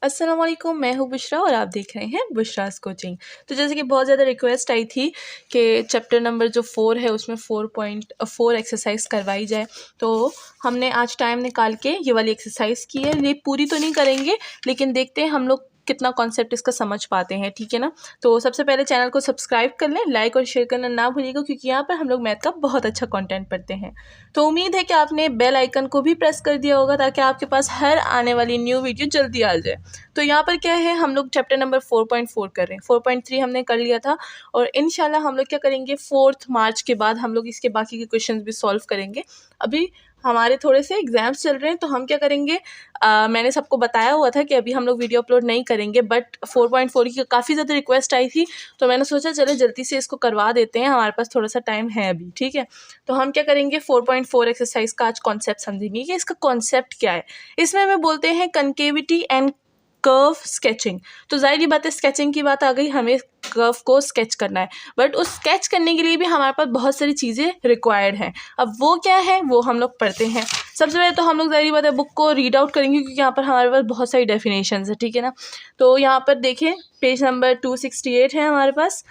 अस्सलाम वालेकुम, मैं हूँ बुशरा और आप देख रहे हैं बुशरास कोचिंग। तो जैसे कि बहुत ज़्यादा रिक्वेस्ट आई थी कि चैप्टर नंबर जो 4 है उसमें 4.4 एक्सरसाइज करवाई जाए, तो हमने आज टाइम निकाल के ये वाली एक्सरसाइज की है। ये पूरी तो नहीं करेंगे लेकिन देखते हैं हम लोग कितना कॉन्सेप्ट इसका समझ पाते हैं, ठीक है ना। तो सबसे पहले चैनल को सब्सक्राइब कर लें, लाइक और शेयर करना ना भूलिएगा क्योंकि यहाँ पर हम लोग मैथ का बहुत अच्छा कंटेंट पढ़ते हैं। तो उम्मीद है कि आपने बेल आइकन को भी प्रेस कर दिया होगा ताकि आपके पास हर आने वाली न्यू वीडियो जल्दी आ जाए। तो यहाँ पर क्या है, हम लोग चैप्टर नंबर 4.4 कर रहे हैं। 4.3 हमने कर लिया था और इंशाल्लाह हम लोग क्या करेंगे, 4 मार्च के बाद हम लोग इसके बाकी के क्वेश्चंस भी सॉल्व करेंगे। अभी हमारे थोड़े से एग्जाम्स चल रहे हैं तो हम क्या करेंगे, मैंने सबको बताया हुआ था कि अभी हम लोग वीडियो अपलोड नहीं करेंगे, बट 4.4 की काफ़ी ज़्यादा रिक्वेस्ट आई थी तो मैंने सोचा चले जल्दी से इसको करवा देते हैं, हमारे पास थोड़ा सा टाइम है अभी, ठीक है। तो हम क्या करेंगे, 4.4 एक्सरसाइज का आज कॉन्सेप्ट समझेंगे कि इसका कॉन्सेप्ट क्या है। इसमें हमें बोलते हैं कनकेविटी एंड कर्व स्केचिंग। तो जाहिर सी बात है, स्केचिंग की बात आ गई, हमें कर्व को स्केच करना है, बट उस स्केच करने के लिए भी हमारे पास बहुत सारी चीज़ें रिक्वायर्ड हैं। अब वो क्या है वो हम लोग पढ़ते हैं। सबसे पहले तो हम लोग जाहिर सी बात है बुक को रीड आउट करेंगे क्योंकि यहाँ पर हमारे पास बहुत सारी डेफिनेशंस है, ठीक है ना। तो यहाँ पर देखें, पेज नंबर 268 है हमारे पास।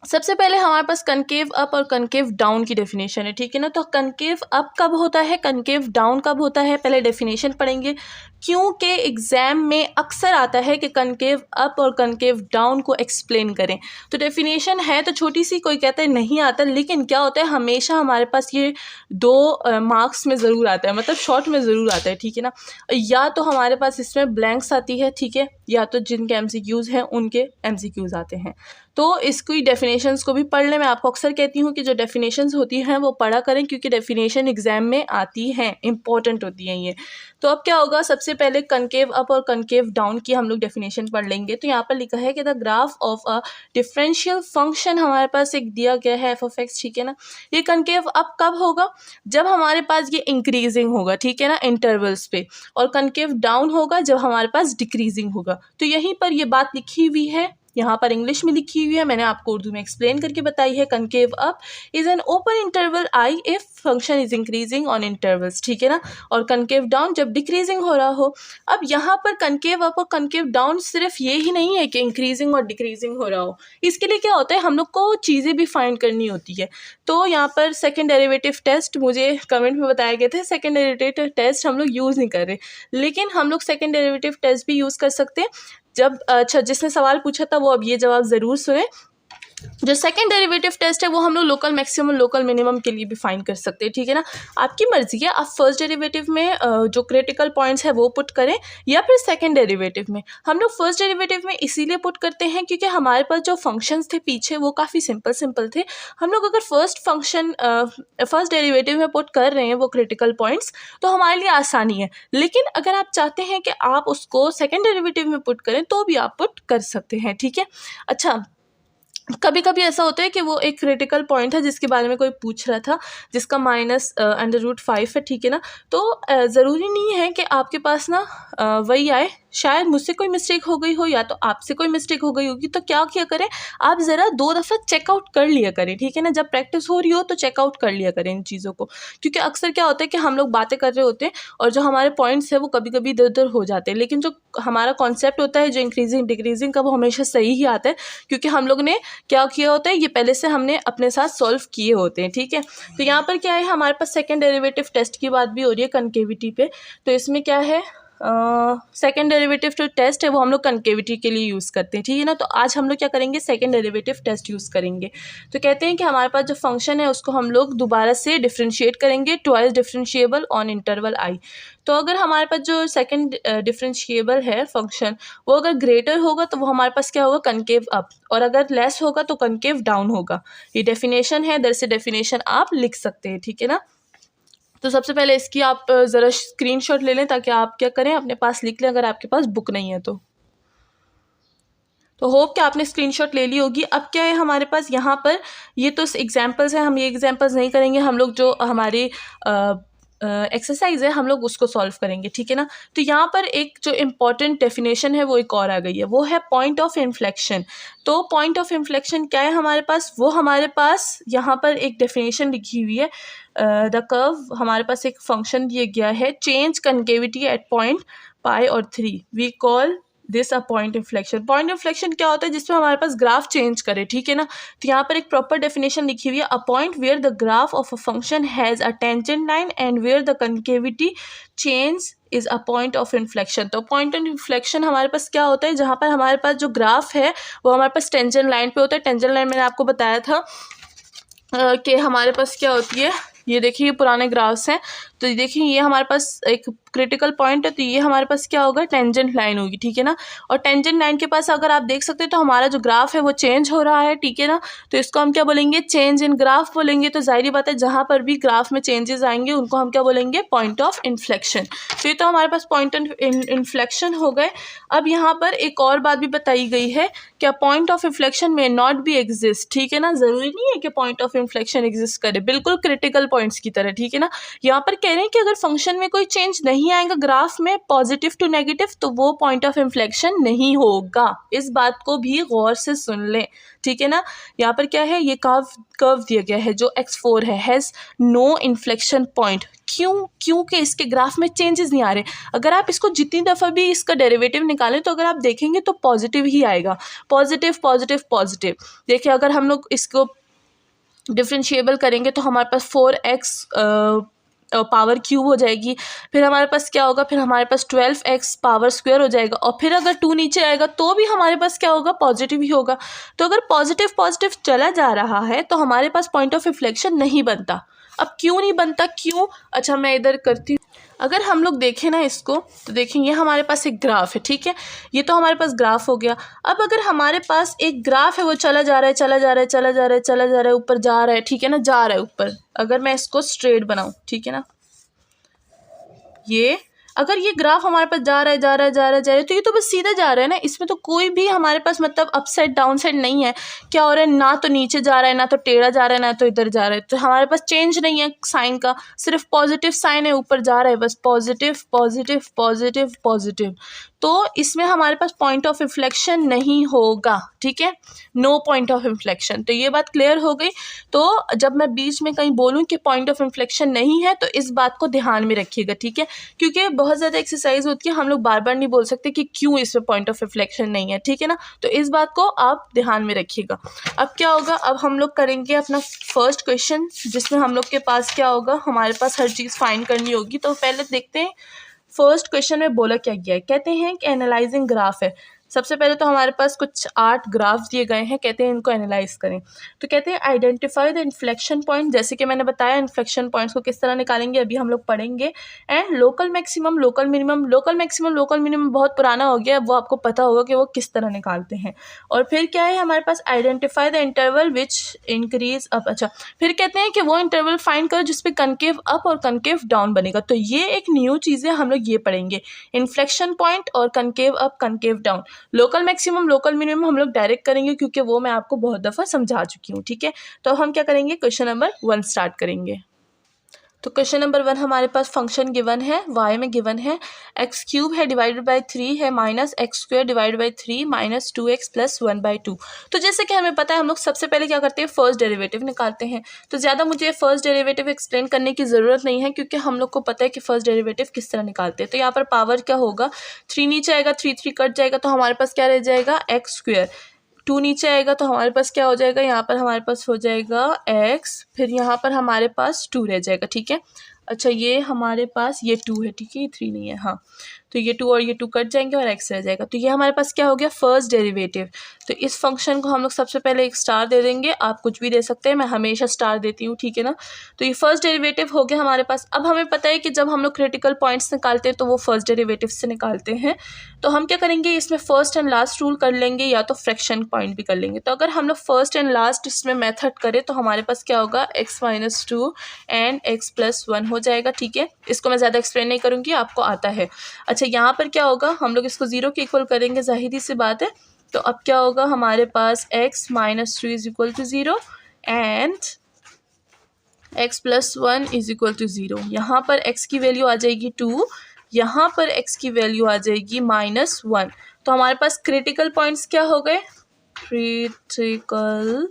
सबसे पहले हमारे पास कनकेव अप और कनकेव डाउन की डेफिनेशन है, ठीक है ना। तो कनकेव अप कब होता है, कनकेव डाउन कब होता है, पहले डेफिनेशन पढ़ेंगे क्योंकि एग्जाम में अक्सर आता है कि कनकेव अप और कनकेव डाउन को एक्सप्लेन करें। तो डेफिनेशन है तो छोटी सी, कोई कहता है नहीं आता, लेकिन क्या होता है हमेशा हमारे पास ये 2 मार्क्स में ज़रूर आता है, मतलब शॉर्ट में ज़रूर आता है, ठीक है ना। या तो हमारे पास इसमें ब्लैंक्स आती है, ठीक है, या तो जिनके MCQs हैं उनके MCQs आते हैं। तो इसकी डेफिनेशंस को भी पढ़ लें। मैं आपको अक्सर कहती हूँ कि जो डेफिनेशंस होती हैं वो पढ़ा करें क्योंकि डेफिनेशन एग्जाम में आती हैं, इंपॉर्टेंट होती हैं ये। तो अब क्या होगा, सबसे पहले कनकेव अप और कनकेव डाउन की हम लोग डेफिनेशन पढ़ लेंगे। तो यहाँ पर लिखा है कि the graph of a differential function, हमारे पास एक दिया गया है f(x), ठीक है ना। ये कनकेव अप कब होगा, जब हमारे पास ये इंक्रीजिंग होगा, ठीक है ना, इंटरवल्स पे, और कनकेव डाउन होगा जब हमारे पास डिक्रीजिंग होगा। तो यहीं पर ये बात लिखी हुई है, यहाँ पर इंग्लिश में लिखी हुई है, मैंने आपको उर्दू में एक्सप्लेन करके बताई है। Concave up is an open interval I if function is increasing on intervals, ठीक है ना, और कनकेव डाउन जब डिक्रीजिंग हो रहा हो। अब यहाँ पर कनकेव अप और कनकेव डाउन सिर्फ ये ही नहीं है कि इंक्रीजिंग और डिक्रीजिंग हो रहा हो, इसके लिए क्या होता है हम लोग को चीज़ें भी फाइंड करनी होती है। तो यहाँ पर सेकेंड डेरिवेटिव टेस्ट, मुझे कमेंट में बताए गए थे सेकेंड डेरिवेटिव टेस्ट हम लोग यूज़ नहीं कर रहे, लेकिन हम लोग सेकेंड डेरिवेटिव टेस्ट भी यूज़ कर सकते हैं। जब अच्छा, जिसने सवाल पूछा था वो अब ये जवाब ज़रूर सुने। जो सेकंड डेरिवेटिव टेस्ट है वो हम लोग लोकल मैक्सिमम लोकल मिनिमम के लिए भी फाइंड कर सकते हैं, ठीक है ना। आपकी मर्जी है, आप फर्स्ट डेरिवेटिव में जो क्रिटिकल पॉइंट्स है वो पुट करें या फिर सेकंड डेरिवेटिव में। हम लोग फर्स्ट डेरिवेटिव में इसीलिए पुट करते हैं क्योंकि हमारे पास जो फंक्शंस थे पीछे वो काफ़ी सिंपल थे। हम लोग अगर फर्स्ट डेरिवेटिव में पुट कर रहे हैं वो क्रिटिकल पॉइंट्स तो हमारे लिए आसानी है, लेकिन अगर आप चाहते हैं कि आप उसको सेकेंड डेरिवेटिव में पुट करें तो भी आप पुट कर सकते हैं, ठीक है। अच्छा, कभी कभी ऐसा होता है कि वो एक क्रिटिकल पॉइंट है जिसके बारे में कोई पूछ रहा था, जिसका -√5 है, ठीक है ना। तो ज़रूरी नहीं है कि आपके पास ना वही आए, शायद मुझसे कोई मिस्टेक हो गई हो या तो आपसे कोई मिस्टेक हो गई होगी। तो क्या किया करें, आप ज़रा 2 दफ़ा चेकआउट कर लिया करें, ठीक है ना। जब प्रैक्टिस हो रही हो तो चेकआउट कर लिया करें इन चीज़ों को, क्योंकि अक्सर क्या होता है कि हम लोग बातें कर रहे होते हैं और जो हमारे पॉइंट्स है वो कभी कभी इधर उधर हो जाते हैं, लेकिन जो हमारा कॉन्सेप्ट होता है जो इंक्रीजिंग डिक्रीजिंग का वो हमेशा सही ही आता है क्योंकि हम लोग ने क्या किया होता है ये पहले से हमने अपने साथ सॉल्व किए होते हैं, ठीक है। तो यहाँ पर क्या है, हमारे पास सेकंड डेरिवेटिव टेस्ट की बात भी हो रही है कनकेविटी पे। तो इसमें क्या है, सेकेंड डेरिवेटिव जो टेस्ट है वो हम लोग कनकेविटी के लिए यूज़ करते हैं, ठीक है ना। तो आज हम लोग क्या करेंगे, सेकेंड डेरिवेटिव टेस्ट यूज़ करेंगे। तो कहते हैं कि हमारे पास जो फंक्शन है उसको हम लोग दोबारा से डिफ्रेंशिएट करेंगे, ट्वाइस डिफ्रेंशिएबल ऑन इंटरवल आई। तो अगर हमारे पास जो सेकेंड डिफ्रेंशिएबल है फंक्शन वो अगर ग्रेटर होगा तो वो हमारे पास क्या होगा, कनकेव अप, और अगर लेस होगा तो कनकेव डाउन होगा। ये डेफिनेशन है, इधर से डेफिनेशन आप लिख सकते हैं, ठीक है ना। तो सबसे पहले इसकी आप ज़रा स्क्रीनशॉट ले लें ताकि आप क्या करें, अपने पास लिख लें अगर आपके पास बुक नहीं है तो होप कि आपने स्क्रीनशॉट ले ली होगी। अब क्या है हमारे पास यहाँ पर, ये तो एग्जांपल्स हैं, हम ये एग्जांपल्स नहीं करेंगे, हम लोग जो हमारी एक्सरसाइज है हम लोग उसको सॉल्व करेंगे, ठीक है ना। तो यहाँ पर एक जो इम्पॉर्टेंट डेफिनेशन है वो एक और आ गई है, वो है पॉइंट ऑफ इन्फ्लेक्शन। तो पॉइंट ऑफ इन्फ्लेक्शन क्या है हमारे पास, वो हमारे पास यहाँ पर एक डेफिनेशन लिखी हुई है। द कर्व, हमारे पास एक फंक्शन दिया गया है, change concavity at point pi और 3, we call this a point inflection. Point inflection क्या होता है? जिसमें हमारे पास ग्राफ चेंज करे, ठीक है ना। तो यहाँ पर एक प्रॉपर डेफिनेशन लिखी हुई है, a point where the graph of a function has a tangent line and where the concavity change is a point of inflection. तो पॉइंट ऑफ इन्फ्लेक्शन हमारे पास क्या होता है? जहाँ पर हमारे पास जो ग्राफ है वो हमारे पास टेंजेंट लाइन पे होता है। टेंजेंट लाइन मैंने आपको बताया था कि हमारे पास क्या होती है, ये देखिए ये पुराने ग्राफ्स हैं, तो देखिए ये हमारे पास एक क्रिटिकल पॉइंट है, तो ये हमारे पास क्या होगा? टेंजेंट लाइन होगी, ठीक है ना। और टेंजेंट लाइन के पास अगर आप देख सकते हैं तो हमारा जो ग्राफ है वो चेंज हो रहा है, ठीक है ना। तो इसको हम क्या बोलेंगे? चेंज इन ग्राफ बोलेंगे। तो जाहिर बात है जहाँ पर भी ग्राफ में चेंजेस आएंगे उनको हम क्या बोलेंगे? Point of inflection. तो ये तो हमारे पास पॉइंट ऑफ इन्फ्लेक्शन हो गए। अब यहाँ पर एक और बात भी बताई गई है, क्या पॉइंट ऑफ इन्फ्लेक्शन में नॉट भी एग्जिस्ट, ठीक है ना। ज़रूरी नहीं है कि पॉइंट ऑफ इन्फ्लेक्शन एग्जिस्ट करे, बिल्कुल क्रिटिकल पॉइंट्स की तरह, ठीक है ना। यहाँ पर कह रहे हैं कि अगर फंक्शन में कोई चेंज नहीं आएगा ग्राफ में पॉजिटिव टू नेगेटिव तो वो पॉइंट ऑफ इन्फ्लेक्शन नहीं होगा। इस बात को भी गौर से सुन लें, ठीक है ना। यहाँ पर क्या है? ये कर्व दिया गया है जो x4 है, हैज़ नो इन्फ्लेक्शन पॉइंट। क्योंकि इसके ग्राफ में चेंजेस नहीं आ रहे। अगर आप इसको जितनी दफ़ा भी इसका डेरिवेटिव निकालें तो अगर आप देखेंगे तो पॉजिटिव ही आएगा, पॉजिटिव पॉजिटिव पॉजिटिव। देखिए अगर हम लोग इसको डिफरेंशिएबल करेंगे तो हमारे पास 4x पावर क्यूब हो जाएगी, फिर हमारे पास क्या होगा? फिर हमारे पास 12x पावर स्क्वायर हो जाएगा, और फिर अगर 2 नीचे आएगा तो भी हमारे पास क्या होगा? पॉजिटिव ही होगा। तो अगर पॉजिटिव पॉजिटिव चला जा रहा है तो हमारे पास पॉइंट ऑफ इन्फ्लेक्शन नहीं बनता। अब क्यों नहीं बनता? क्यों? अच्छा मैं इधर करती हूँ। अगर हम लोग देखें ना इसको तो देखेंगे हमारे पास एक ग्राफ है, ठीक है। ये तो हमारे पास ग्राफ हो गया। अब अगर हमारे पास एक ग्राफ है वो चला जा रहा है, चला जा रहा है, चला जा रहा है, चला जा रहा है, ऊपर जा रहा है, ठीक है ना, जा रहा है ऊपर। अगर मैं इसको स्ट्रेट बनाऊं, ठीक है ना, ये अगर ये ग्राफ हमारे पास जा रहा है जा रहा है जा रहा है जा रहा है तो ये तो बस सीधा जा रहा है ना, इसमें तो कोई भी हमारे पास मतलब अप साइड डाउन साइड नहीं है। क्या हो रहा है? ना तो नीचे जा रहा है, ना तो टेढ़ा जा रहा है, ना तो इधर जा रहा है। तो हमारे पास चेंज नहीं है साइन का, सिर्फ पॉजिटिव साइन है, ऊपर जा रहा है बस, पॉजिटिव पॉजिटिव पॉजिटिव पॉजिटिव। तो इसमें हमारे पास पॉइंट ऑफ इन्फ्लेक्शन नहीं होगा, ठीक है, नो पॉइंट ऑफ इन्फ्लेक्शन। तो ये बात क्लियर हो गई। तो जब मैं बीच में कहीं बोलूँ कि पॉइंट ऑफ इन्फ्लेक्शन नहीं है तो इस बात को ध्यान में रखिएगा, ठीक है, क्योंकि बहुत ज़्यादा एक्सरसाइज होती है, हम लोग बार बार नहीं बोल सकते कि क्यों इसमें पॉइंट ऑफ इन्फ्लेक्शन नहीं है, ठीक है ना। तो इस बात को आप ध्यान में रखिएगा। अब क्या होगा? अब हम लोग करेंगे अपना फर्स्ट क्वेश्चन, जिसमें हम लोग के पास क्या होगा? हमारे पास हर चीज़ फाइंड करनी होगी। तो पहले देखते हैं फर्स्ट क्वेश्चन में बोला क्या गया है। कहते हैं कि एनालाइजिंग ग्राफ है। सबसे पहले तो हमारे पास कुछ 8 ग्राफ दिए गए हैं, कहते हैं इनको एनालाइज करें। तो कहते हैं आइडेंटिफाई द इन्फ्लेक्शन पॉइंट। जैसे कि मैंने बताया इन्फ्लेक्शन पॉइंट्स को किस तरह निकालेंगे अभी हम लोग पढ़ेंगे। And local maximum local minimum, local maximum local minimum बहुत पुराना हो गया, वो आपको पता होगा कि वो किस तरह निकालते हैं। और फिर क्या है हमारे पास? Identify the interval which increase up. अच्छा, फिर कहते हैं कि वो इंटरवल फाइंड करो जिसपे कनकेव अप और कनकेव डाउन बनेगा। तो ये एक न्यू चीज़ है, हम लोग ये पढ़ेंगे, इन्फ्लेक्शन पॉइंट और concave up concave down. Local maximum local minimum हम लोग डायरेक्ट करेंगे क्योंकि वो मैं आपको बहुत दफ़ा समझा चुकी हूँ, ठीक है। तो हम क्या करेंगे? क्वेश्चन नंबर 1 स्टार्ट करेंगे। तो क्वेश्चन नंबर 1 हमारे पास फंक्शन गिवन है, y में गिवन है एक्स क्यूब है डिवाइडेड बाई 3 है minus x square divided by 3 minus 2x plus 1/2। तो जैसे कि हमें पता है हम लोग सबसे पहले क्या करते हैं? फर्स्ट डेरिवेटिव निकालते हैं। तो ज़्यादा मुझे फर्स्ट डेरिवेटिव एक्सप्लेन करने की ज़रूरत नहीं है क्योंकि हम लोग को पता है कि फर्स्ट डेरिवेटिव किस तरह निकालते हैं। तो यहाँ पर पावर क्या होगा? 3 नीचे आएगा, 3 कट जाएगा, तो हमारे पास क्या रह जाएगा? X square. 2 नीचे आएगा तो हमारे पास क्या हो जाएगा? यहाँ पर हमारे पास हो जाएगा x, फिर यहाँ पर हमारे पास 2 रह जाएगा, ठीक है। अच्छा ये हमारे पास ये 2 है, ठीक है, ये 3 नहीं है, हाँ। तो ये 2 और ये 2 कट जाएंगे और x रह जाएगा। तो ये हमारे पास क्या हो गया? First derivative. तो इस फंक्शन को हम लोग सबसे पहले एक स्टार दे देंगे, आप कुछ भी दे सकते हैं, मैं हमेशा स्टार देती हूँ, ठीक है ना। तो ये फर्स्ट डेरिवेटिव हो गया हमारे पास। अब हमें पता है कि जब हम लोग क्रिटिकल पॉइंट्स निकालते हैं तो वो फर्स्ट डेरिवेटिव से निकालते हैं। तो हम क्या करेंगे? इसमें फर्स्ट एंड लास्ट रूल कर लेंगे या तो फ्रैक्शन पॉइंट भी कर लेंगे। तो अगर हम लोग फर्स्ट एंड लास्ट इसमें मेथड करें तो हमारे पास क्या होगा? x - 2 एंड x + 1 हो जाएगा, ठीक है। इसको मैं ज़्यादा एक्सप्लेन नहीं करूँगी, आपको आता है। अच्छा यहाँ पर क्या होगा? हम लोग इसको 0 के इक्वल करेंगे, जाहिर सी बात है। तो अब क्या होगा हमारे पास? x - 2 = 0 and x + 1 = 0। यहाँ पर x की वैल्यू आ जाएगी 2, यहाँ पर x की वैल्यू आ जाएगी -1। तो हमारे पास क्रिटिकल पॉइंट्स क्या हो गए? क्रिटिकल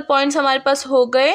पॉइंट्स हमारे पास हो गए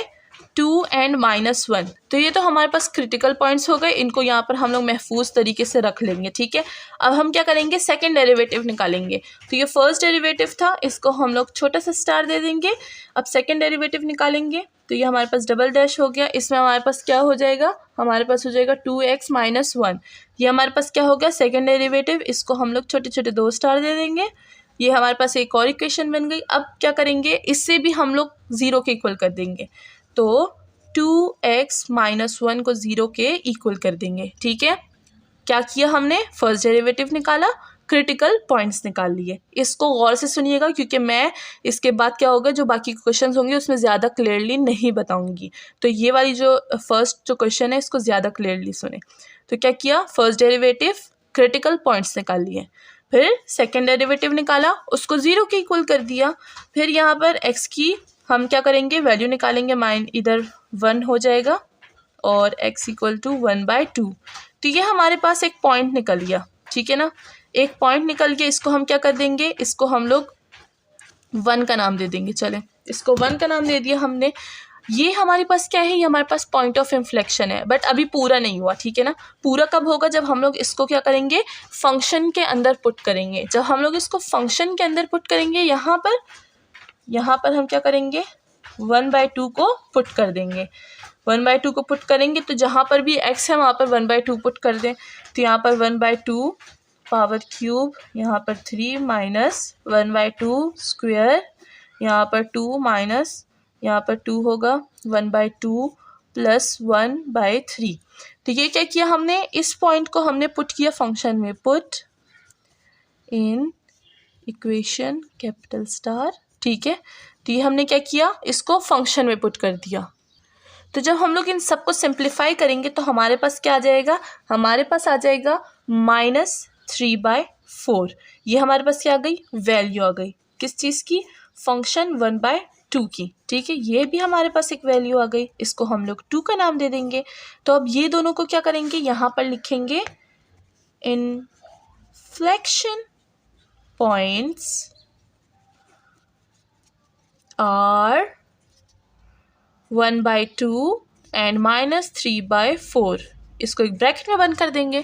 2 एंड -1। तो ये तो हमारे पास क्रिटिकल पॉइंट्स हो गए, इनको यहाँ पर हम लोग महफूज तरीके से रख लेंगे, ठीक है। अब हम क्या करेंगे, सेकंड डेरिवेटिव निकालेंगे। तो ये फर्स्ट डेरिवेटिव था, इसको हम लोग छोटा सा स्टार दे देंगे। अब सेकंड डेरिवेटिव निकालेंगे, तो ये हमारे पास डबल डैश हो गया। इसमें हमारे पास क्या हो जाएगा, हमारे पास हो जाएगा 2x - 1। ये हमारे पास क्या हो गया, सेकंड डेरिवेटिव, इसको हम लोग छोटे छोटे 2 स्टार दे देंगे। ये हमारे पास एक और इक्वेशन बन गई। अब क्या करेंगे, इससे भी हम लोग 0 के इक्वल कर देंगे। तो 2x - 1 को 0 के इक्वल कर देंगे, ठीक है। क्या किया हमने, फर्स्ट डेरिवेटिव निकाला, क्रिटिकल पॉइंट्स निकाल लिए। इसको गौर से सुनिएगा, क्योंकि मैं इसके बाद क्या होगा, जो बाकी क्वेश्चन होंगे उसमें ज़्यादा क्लियरली नहीं बताऊंगी। तो ये वाली जो फर्स्ट जो क्वेश्चन है इसको ज़्यादा क्लियरली सुने। तो क्या किया, फर्स्ट डेरिवेटिव, क्रिटिकल पॉइंट्स निकाल लिए। फिर सेकेंड डेरिवेटिव निकाला, उसको 0 के इक्वल कर दिया। फिर यहाँ पर x की हम क्या करेंगे, वैल्यू निकालेंगे। इधर 1 हो जाएगा और x = 1/2। तो ये हमारे पास एक पॉइंट निकल गया, ठीक है ना। एक पॉइंट निकल गया, इसको हम क्या कर देंगे, इसको हम लोग 1 का नाम दे देंगे। चलें, इसको 1 का नाम दे दिया हमने। ये हमारे पास क्या है, ये हमारे पास पॉइंट ऑफ इन्फ्लेक्शन है, बट अभी पूरा नहीं हुआ, ठीक है ना। पूरा कब होगा, जब हम लोग इसको क्या करेंगे, फंक्शन के अंदर पुट करेंगे। जब हम लोग इसको फंक्शन के अंदर पुट करेंगे, यहाँ पर हम क्या करेंगे, 1/2 को पुट कर देंगे। 1/2 को पुट करेंगे तो जहाँ पर भी x है वहाँ पर 1/2 पुट कर दें। तो यहाँ पर 1/2 पावर क्यूब, यहाँ पर 3 माइनस 1/2 स्क्वायर, यहाँ पर 2 माइनस, यहाँ पर 2 होगा, 1/2 प्लस 1/3। तो ये क्या किया हमने, इस पॉइंट को हमने पुट किया फंक्शन में, put in equation capital star, ठीक है। तो ये हमने क्या किया, इसको फंक्शन में पुट कर दिया। तो जब हम लोग इन सबको सिंप्लीफाई करेंगे तो हमारे पास क्या आ जाएगा, हमारे पास आ जाएगा -3/4। ये हमारे पास क्या आ गई, वैल्यू आ गई, किस चीज़ की, फंक्शन 1/2 की, ठीक है। ये भी हमारे पास एक वैल्यू आ गई, इसको हम लोग 2 का नाम दे देंगे। तो अब ये दोनों को क्या करेंगे, यहाँ पर लिखेंगे इन्फ्लेक्शन पॉइंट्स आर 1/2 एंड -3/4। इसको एक ब्रैकेट में बंद कर देंगे।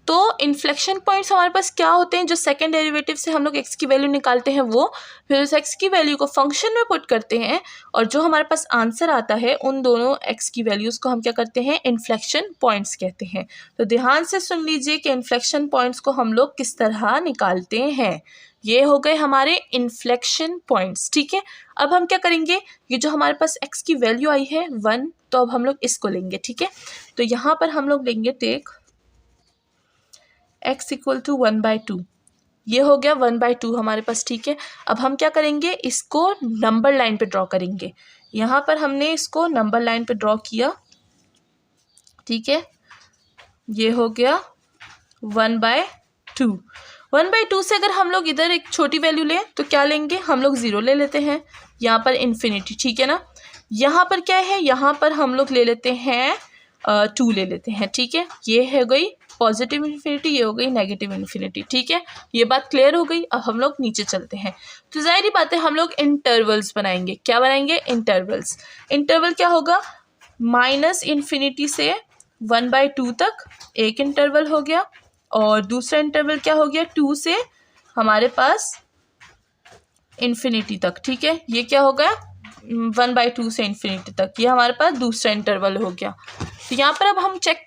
तो इन्फ्लेक्शन पॉइंट्स हमारे पास क्या होते हैं, जो सेकंड डेरिवेटिव से हम लोग x की वैल्यू निकालते हैं वो, फिर उस x की वैल्यू को फंक्शन में पुट करते हैं, और जो हमारे पास आंसर आता है उन दोनों x की वैल्यूज़ को हम क्या करते हैं, इन्फ्लेक्शन पॉइंट्स कहते हैं। तो ध्यान से सुन लीजिए कि इन्फ्लेक्शन पॉइंट्स को हम लोग किस तरह निकालते हैं। ये हो गए हमारे इन्फ्लेक्शन पॉइंट्स, ठीक है। अब हम क्या करेंगे, ये जो हमारे पास x की वैल्यू आई है 1, तो अब हम लोग इसको लेंगे, ठीक है। तो यहाँ पर हम लोग लेंगे टेक x = 1/2। ये हो गया 1/2 हमारे पास, ठीक है। अब हम क्या करेंगे, इसको नंबर लाइन पे ड्रॉ करेंगे। यहाँ पर हमने इसको नंबर लाइन पे ड्रॉ किया, ठीक है। ये हो गया 1/2। 1/2 से अगर हम लोग इधर एक छोटी वैल्यू लें तो क्या लेंगे, हम लोग 0 ले लेते हैं, यहाँ पर इन्फिनिटी, ठीक है ना। यहाँ पर क्या है, यहाँ पर हम लोग ले लेते हैं 2 ले लेते हैं, ठीक है। ये हो गई पॉजिटिव इन्फिनिटी, ये हो गई नेगेटिव इन्फिनिटी, ठीक है। ये बात क्लियर हो गई। अब हम लोग नीचे चलते हैं। तो जाहिर बात है हम लोग इंटरवल्स बनाएंगे। क्या बनाएंगे, इंटरवल्स। इंटरवल क्या होगा, -इन्फिनिटी से 1/2 तक एक इंटरवल हो गया, और दूसरा इंटरवल क्या हो गया, 2 से हमारे पास इन्फिनिटी तक, ठीक है। ये क्या हो गया, 1/2 से इन्फिनिटी तक, ये हमारे पास दूसरा इंटरवल हो गया। तो यहाँ पर अब हम चेक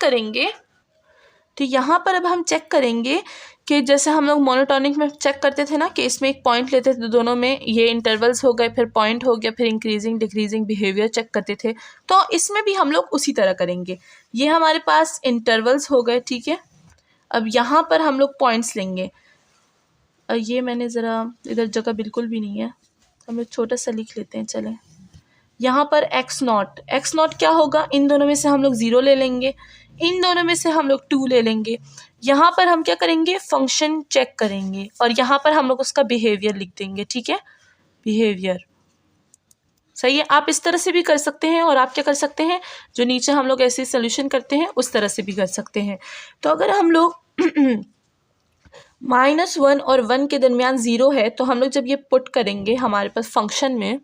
करेंगे, कि जैसे हम लोग मोनोटॉनिक में चेक करते थे ना, कि इसमें एक पॉइंट लेते थे, दोनों में ये इंटरवल्स हो गए, फिर पॉइंट हो गया, फिर इंक्रीजिंग डिक्रीजिंग बिहेवियर चेक करते थे। तो इसमें भी हम लोग उसी तरह करेंगे। ये हमारे पास इंटरवल्स हो गए, ठीक है। अब यहाँ पर हम लोग पॉइंट्स लेंगे। ये मैंने ज़रा इधर जगह बिल्कुल भी नहीं है, हम लोग छोटा सा लिख लेते हैं। चलें, यहाँ पर x0 क्या होगा, इन दोनों में से हम लोग 0 ले लेंगे, इन दोनों में से हम लोग 2 ले लेंगे। यहाँ पर हम क्या करेंगे, फंक्शन चेक करेंगे, और यहाँ पर हम लोग उसका बिहेवियर लिख देंगे, ठीक है। बिहेवियर सही है। आप इस तरह से भी कर सकते हैं, और आप क्या कर सकते हैं, जो नीचे हम लोग ऐसे सोल्यूशन करते हैं उस तरह से भी कर सकते हैं। तो अगर हम लोग -1 और 1 के दरमियान 0 है, तो हम लोग जब ये पुट करेंगे हमारे पास फंक्शन में,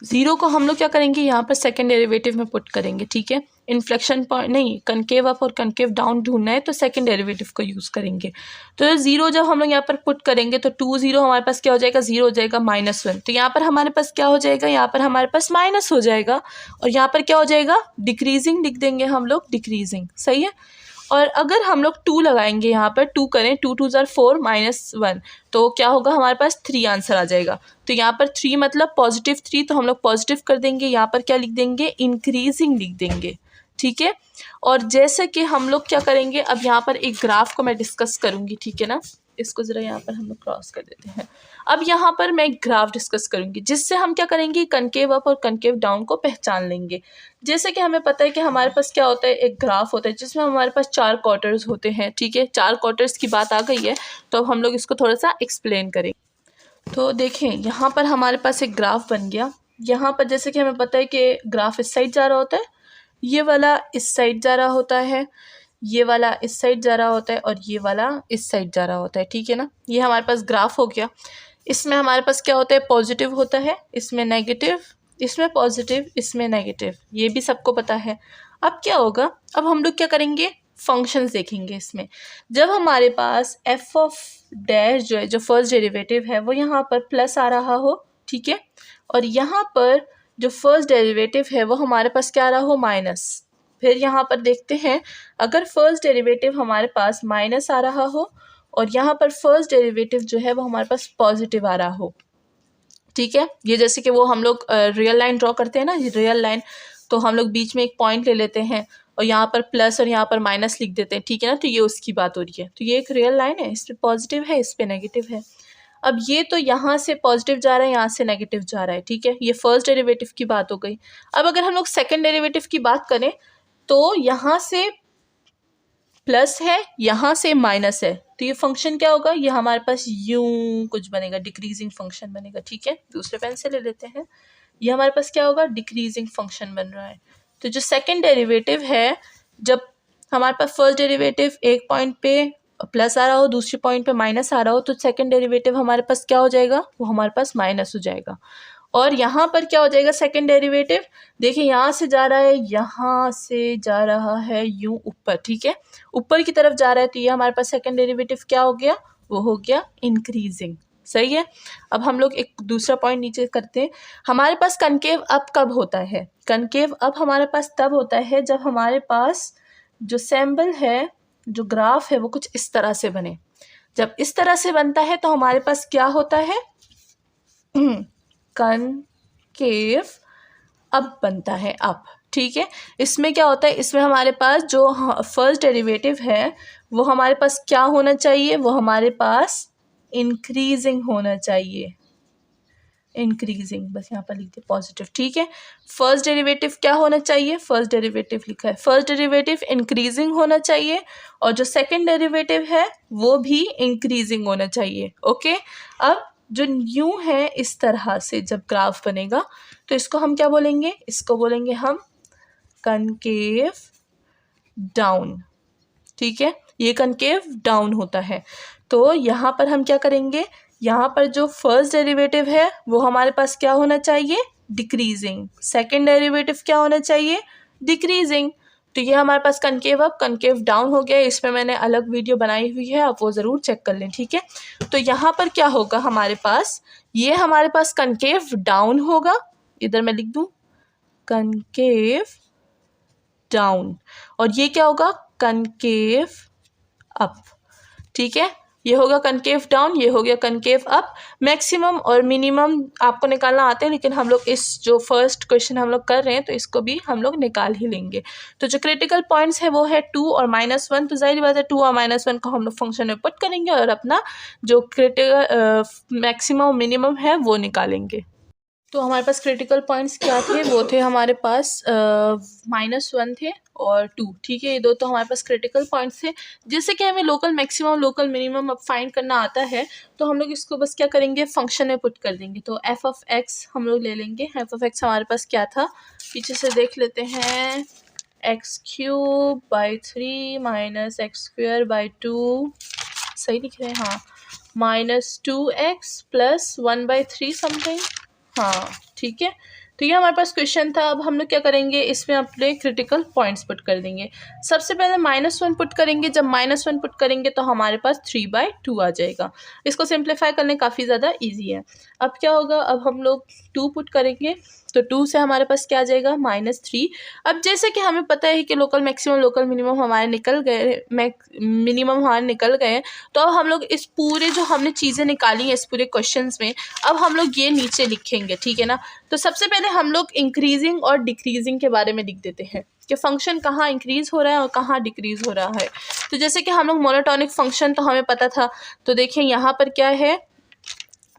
ज़ीरो को हम लोग क्या करेंगे, यहाँ पर सेकंड डेरिवेटिव में पुट करेंगे, ठीक है। इन्फ्लेक्शन पॉइंट नहीं, कनकेव अप और कनकेव डाउन ढूंढना है तो सेकंड डेरिवेटिव को यूज़ करेंगे। तो ज़ीरो जब हम लोग यहाँ पर पुट करेंगे तो 2 0 हमारे पास क्या हो जाएगा, ज़ीरो हो जाएगा -1। तो यहाँ पर हमारे पास क्या हो जाएगा, यहाँ पर हमारे पास माइनस हो जाएगा और यहाँ पर क्या हो जाएगा, डिक्रीजिंग लिख देंगे हम लोग, डिक्रीजिंग, सही है। और अगर हम लोग 2 लगाएंगे, यहाँ पर 2 करें, 2 2 ज़ार 4 -1, तो क्या होगा, हमारे पास 3 आंसर आ जाएगा। तो यहाँ पर 3 मतलब +3, तो हम लोग पॉजिटिव कर देंगे, यहाँ पर क्या लिख देंगे, इंक्रीजिंग लिख देंगे, ठीक है। और जैसे कि हम लोग क्या करेंगे, अब यहाँ पर एक ग्राफ को मैं डिस्कस करूँगी, ठीक है ना। इसको ज़रा यहाँ पर हम लोग क्रॉस कर देते हैं। अब यहाँ पर मैं एक ग्राफ डिस्कस करूँगी जिससे हम क्या करेंगे, कनकेव अप और कनकेव डाउन को पहचान लेंगे। जैसे कि हमें पता है कि हमारे पास क्या होता है, एक ग्राफ होता है जिसमें हमारे पास 4 क्वार्टर्स होते हैं, ठीक है। 4 क्वार्टर्स की बात आ गई है तो अब हम लोग इसको थोड़ा सा एक्सप्लेन करेंगे। तो देखें, यहाँ पर हमारे पास एक ग्राफ बन गया। यहाँ पर जैसे कि हमें पता है कि ग्राफ इस साइड जा रहा होता है, ये वाला इस साइड जा रहा होता है, ये वाला इस साइड जा रहा होता है और ये वाला इस साइड जा रहा होता है, ठीक है ना। ये हमारे पास ग्राफ हो गया। इसमें हमारे पास क्या होता है, पॉजिटिव होता है, इसमें नेगेटिव, इसमें पॉजिटिव, इसमें नेगेटिव, ये भी सबको पता है। अब क्या होगा, अब हम लोग क्या करेंगे, फंक्शंस देखेंगे इसमें। जब हमारे पास एफ ऑफ डैश जो है, जो फर्स्ट डेरिवेटिव है, वो यहाँ पर प्लस आ रहा हो, ठीक है, और यहाँ पर जो फर्स्ट डेरिवेटिव है वो हमारे पास क्या आ रहा हो, माइनस। फिर यहाँ पर देखते हैं, अगर फर्स्ट डेरिवेटिव हमारे पास माइनस आ रहा हो और यहाँ पर फर्स्ट डेरिवेटिव जो है वो हमारे पास पॉजिटिव आ रहा हो, ठीक है। ये जैसे कि वो हम लोग रियल लाइन ड्रॉ करते हैं ना, रियल लाइन, तो हम लोग बीच में एक पॉइंट ले लेते हैं और यहाँ पर प्लस और यहाँ पर माइनस लिख देते हैं, ठीक है ना। तो ये उसकी बात हो रही है। तो ये एक रियल लाइन है, इस पर पॉजिटिव है, इस पर नेगेटिव है। अब ये तो यहाँ से पॉजिटिव जा रहा है, यहाँ से नेगेटिव जा रहा है, ठीक है। ये फर्स्ट डेरिवेटिव की बात हो गई। अब अगर हम लोग सेकंड डेरिवेटिव की बात करें तो यहाँ से प्लस है, यहाँ से माइनस है, तो ये फंक्शन क्या होगा, ये हमारे पास यूं कुछ बनेगा, डिक्रीजिंग फंक्शन बनेगा, ठीक है। दूसरे पेन से ले लेते हैं, ये हमारे पास क्या होगा, डिक्रीजिंग फंक्शन बन रहा है। तो जो सेकंड डेरिवेटिव है, जब हमारे पास फर्स्ट डेरिवेटिव एक पॉइंट पे प्लस आ रहा हो, दूसरे पॉइंट पे माइनस आ रहा हो, तो सेकंड डेरिवेटिव हमारे पास क्या हो जाएगा, वो हमारे पास माइनस हो जाएगा। और यहाँ पर क्या हो जाएगा, सेकंड डेरिवेटिव, देखिए यहाँ से जा रहा है, यहाँ से जा रहा है यूं ऊपर, ठीक है, ऊपर की तरफ जा रहा है, तो ये हमारे पास सेकंड डेरिवेटिव क्या हो गया, वो हो गया इंक्रीजिंग, सही है। अब हम लोग एक दूसरा पॉइंट नीचे करते हैं। हमारे पास कनकेव अप कब होता है, कनकेव अप हमारे पास तब होता है जब हमारे पास जो सिंबल है, जो ग्राफ है, वो कुछ इस तरह से बने। जब इस तरह से बनता है तो हमारे पास क्या होता है, कनकेव अप बनता है, अप, ठीक है। इसमें क्या होता है, इसमें हमारे पास जो फर्स्ट डेरिवेटिव है वो हमारे पास क्या होना चाहिए, वो हमारे पास इंक्रीजिंग होना चाहिए, इंक्रीजिंग, बस यहाँ पर लिख दिया पॉजिटिव, ठीक है। फर्स्ट डेरिवेटिव क्या होना चाहिए, फर्स्ट डेरिवेटिव लिखा है, फर्स्ट डेरिवेटिव इंक्रीजिंग होना चाहिए और जो सेकंड डेरिवेटिव है वो भी इंक्रीजिंग होना चाहिए, ओके। अब जो न्यू है, इस तरह से जब ग्राफ बनेगा तो इसको हम क्या बोलेंगे, इसको बोलेंगे हम कनकेव डाउन, ठीक है। ये कनकेव डाउन होता है। तो यहाँ पर हम क्या करेंगे, यहाँ पर जो फर्स्ट डेरिवेटिव है वो हमारे पास क्या होना चाहिए, डिक्रीजिंग, सेकंड डेरिवेटिव क्या होना चाहिए, डिक्रीजिंग। तो ये हमारे पास कनकेव अप कनकेव डाउन हो गया। इसमें मैंने अलग वीडियो बनाई हुई है, आप वो ज़रूर चेक कर लें, ठीक है। तो यहाँ पर क्या होगा हमारे पास, ये हमारे पास कनकेव डाउन होगा, इधर मैं लिख दूँ कनकेव डाउन, और ये क्या होगा, कनकेव अप, ठीक है। ये होगा कनकेव डाउन, ये हो गया कनकेव अप। मैक्सिमम और मिनिमम आपको निकालना आते हैं, लेकिन हम लोग इस जो फर्स्ट क्वेश्चन हम लोग कर रहे हैं तो इसको भी हम लोग निकाल ही लेंगे। तो जो क्रिटिकल पॉइंट्स है वो है 2 और -1, तो जाहिर बात है 2 और -1 को हम लोग फंक्शन में पुट करेंगे और अपना जो क्रिटिकल मैक्सिमम मिनिमम है वो निकालेंगे। तो हमारे पास क्रिटिकल पॉइंट्स क्या थे, वो थे हमारे पास -1 थे और 2, ठीक है। ये दो तो हमारे पास क्रिटिकल पॉइंट्स थे। जैसे कि हमें लोकल मैक्सिमम लोकल मिनिमम अब फाइंड करना आता है तो हम लोग इसको बस क्या करेंगे, फंक्शन में पुट कर देंगे। तो f ऑफ x हम लोग ले लेंगे। f ऑफ x हमारे पास क्या था, पीछे से देख लेते हैं, x³/3 - x²/2, सही लिख रहे हैं, हाँ, -2x + 1/3 समथिंग, हाँ ठीक है। तो ये हमारे पास क्वेश्चन था। अब हम लोग क्या करेंगे, इसमें अपने क्रिटिकल पॉइंट्स पुट कर देंगे। सबसे पहले -1 पुट करेंगे। जब -1 पुट करेंगे तो हमारे पास 3/2 आ जाएगा। इसको सिंप्लीफाई करने काफ़ी ज़्यादा ईजी है। अब क्या होगा, अब हम लोग 2 पुट करेंगे तो 2 से हमारे पास क्या आ जाएगा, -3। अब जैसे कि हमें पता है कि लोकल मैक्सिमम लोकल मिनिमम हमारे निकल गए, मिनिमम हमारे निकल गए हैं। तो अब हम लोग इस पूरे जो हमने चीज़ें निकाली हैं इस पूरे क्वेश्चंस में, अब हम लोग ये नीचे लिखेंगे, ठीक है ना। तो सबसे पहले हम लोग इंक्रीजिंग और डिक्रीजिंग के बारे में लिख देते हैं कि फंक्शन कहाँ इंक्रीज़ हो रहा है और कहाँ डिक्रीज़ हो रहा है। तो जैसे कि हम लोग मोनोटोनिक फंक्शन तो हमें पता था, तो देखिए यहाँ पर क्या है,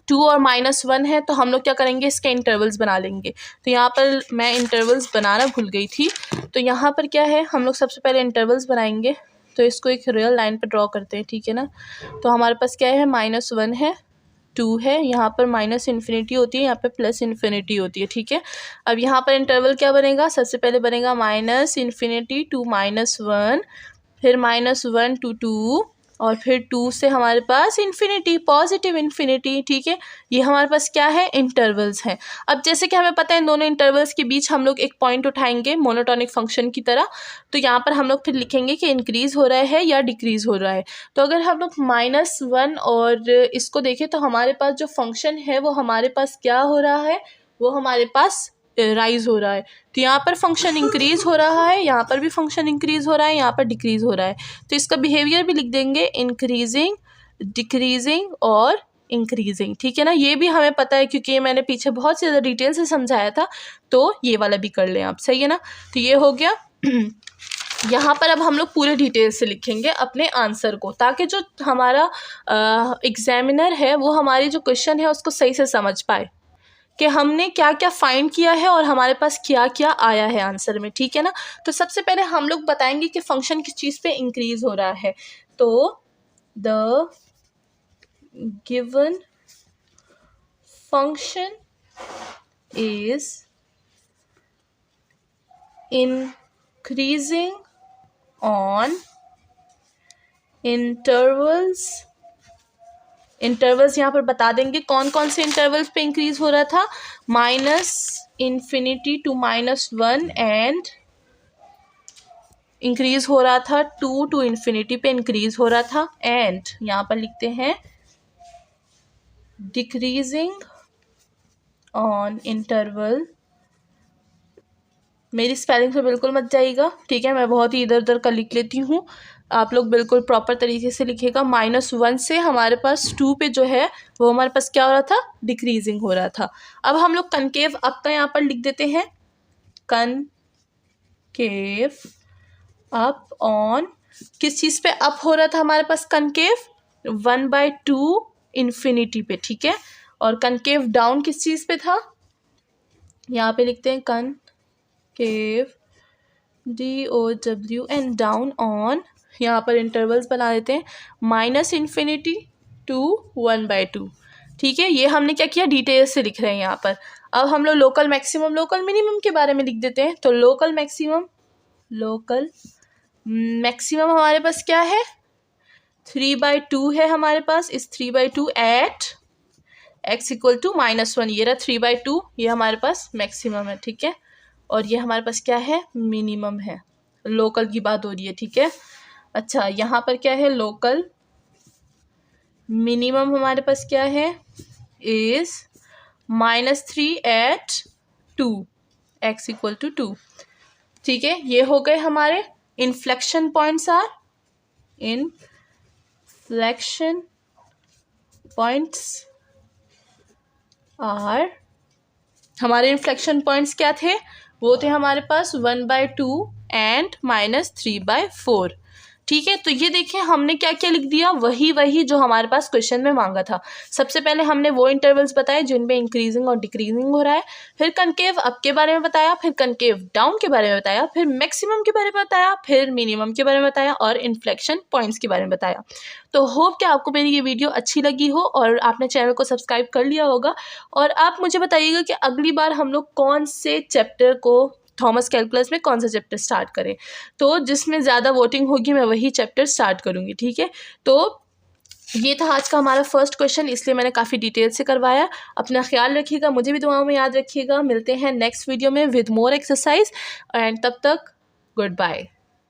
2 और -1 है, तो हम लोग क्या करेंगे, इसके इंटरवल्स बना लेंगे। तो यहाँ पर मैं इंटरवल्स बनाना भूल गई थी, तो यहाँ पर क्या है, हम लोग सबसे पहले इंटरवल्स बनाएंगे। तो इसको एक रियल लाइन पर ड्रॉ करते हैं, ठीक है ना। तो हमारे पास क्या है, -1 है, 2 है, यहाँ पर -इन्फिनिटी होती है, यहाँ पे +इन्फिनिटी होती है, ठीक है। अब यहाँ पर इंटरवल क्या बनेगा, सबसे पहले बनेगा -इन्फिनिटी टू -1, फिर -1 to 2, और फिर 2 से हमारे पास इन्फिनिटी, पॉजिटिव इन्फिनिटी, ठीक है। ये हमारे पास क्या है, इंटरवल्स हैं। अब जैसे कि हमें पता है इन दोनों इंटरवल्स के बीच हम लोग एक पॉइंट उठाएंगे मोनोटोनिक फंक्शन की तरह। तो यहाँ पर हम लोग फिर लिखेंगे कि इंक्रीज़ हो रहा है या डिक्रीज़ हो रहा है। तो अगर हम लोग -1 और इसको देखें तो हमारे पास जो फंक्शन है वो हमारे पास क्या हो रहा है, वो हमारे पास राइज हो रहा है। तो यहाँ पर फंक्शन इंक्रीज़ हो रहा है, यहाँ पर भी फंक्शन इंक्रीज़ हो रहा है, यहाँ पर डिक्रीज़ हो रहा है। तो इसका बिहेवियर भी लिख देंगे, इंक्रीजिंग, डिक्रीजिंग और इंक्रीजिंग, ठीक है ना। ये भी हमें पता है क्योंकि ये मैंने पीछे बहुत ज़्यादा डिटेल से समझाया था, तो ये वाला भी कर लें आप, सही है ना। तो ये हो गया। यहाँ पर अब हम लोग पूरे डिटेल से लिखेंगे अपने आंसर को, ताकि जो हमारा एग्जामिनर है वो हमारी जो क्वेश्चन है उसको सही से समझ पाए कि हमने क्या क्या फाइंड किया है और हमारे पास क्या क्या आया है आंसर में, ठीक है ना। तो सबसे पहले हम लोग बताएंगे कि फंक्शन किस चीज़ पे इंक्रीज़ हो रहा है। तो the given function is increasing on intervals यहाँ पर बता देंगे कौन कौन से इंटरवल्स पे इंक्रीज हो रहा था, -इन्फिनिटी टू -1 एंड इंक्रीज हो रहा था 2 to इन्फिनिटी पे इंक्रीज हो रहा था, एंड यहाँ पर लिखते हैं डिक्रीजिंग ऑन इंटरवल। मेरी स्पेलिंग से बिल्कुल मत जाइएगा, ठीक है, मैं बहुत ही इधर उधर का लिख लेती हूँ, आप लोग बिल्कुल प्रॉपर तरीके से लिखिएगा। -1 से हमारे पास 2 पे जो है वो हमारे पास क्या हो रहा था, डिक्रीजिंग हो रहा था। अब हम लोग कनकेव अप का यहाँ पर लिख देते हैं, कनकेव अप ऑन, किस चीज़ पे अप हो रहा था हमारे पास कनकेव, 1/2 इन्फिनिटी पे, ठीक है। और कनकेव डाउन किस चीज़ पे था, यहाँ पे लिखते हैं concave DOW and down on, यहाँ पर इंटरवल्स बना देते हैं -इन्फिनिटी टू 1/2, ठीक है। ये हमने क्या किया, डिटेल से लिख रहे हैं यहाँ पर। अब हम लोग लोकल मैक्सिमम लोकल मिनिमम के बारे में लिख देते हैं। तो लोकल मैक्सिमम हमारे पास क्या है, 3/2 है हमारे पास। इस 3/2 एट x इक्वल टू -1, ये रहा 3/2, ये हमारे पास मैक्सिमम है, ठीक है। और ये हमारे पास क्या है, मिनिमम है। लोकल की बात हो रही है, ठीक है। अच्छा, यहाँ पर क्या है, लोकल मिनिमम हमारे पास क्या है, is -3 at 2, x equal to 2, ठीक है। ये हो गए हमारे inflection points are, inflection points are, हमारे इन्फ्लेक्शन पॉइंट्स क्या थे, वो थे हमारे पास 1/2 एंड -3/4, ठीक है। तो ये देखिए हमने क्या क्या लिख दिया, वही जो हमारे पास क्वेश्चन में मांगा था। सबसे पहले हमने वो इंटरवल्स बताए जिनमें इंक्रीजिंग और डिक्रीजिंग हो रहा है, फिर कनकेव अप के बारे में बताया, फिर कनकेव डाउन के बारे में बताया, फिर मैक्सिमम के बारे में बताया, फिर मिनिमम के बारे में बताया, और इन्फ्लेक्शन पॉइंट्स के बारे में बताया। तो होप कि आपको मेरी ये वीडियो अच्छी लगी हो और आपने चैनल को सब्सक्राइब कर लिया होगा। और आप मुझे बताइएगा कि अगली बार हम लोग कौन से चैप्टर को, थॉमस कैलकुलस में कौन सा चैप्टर स्टार्ट करें। तो जिसमें ज़्यादा वोटिंग होगी मैं वही चैप्टर स्टार्ट करूँगी, ठीक है। तो ये था आज का हमारा फर्स्ट क्वेश्चन, इसलिए मैंने काफ़ी डिटेल से करवाया। अपना ख्याल रखिएगा, मुझे भी दुआओं में याद रखिएगा। मिलते हैं नेक्स्ट वीडियो में विद मोर एक्सरसाइज, एंड तब तक गुड बाय।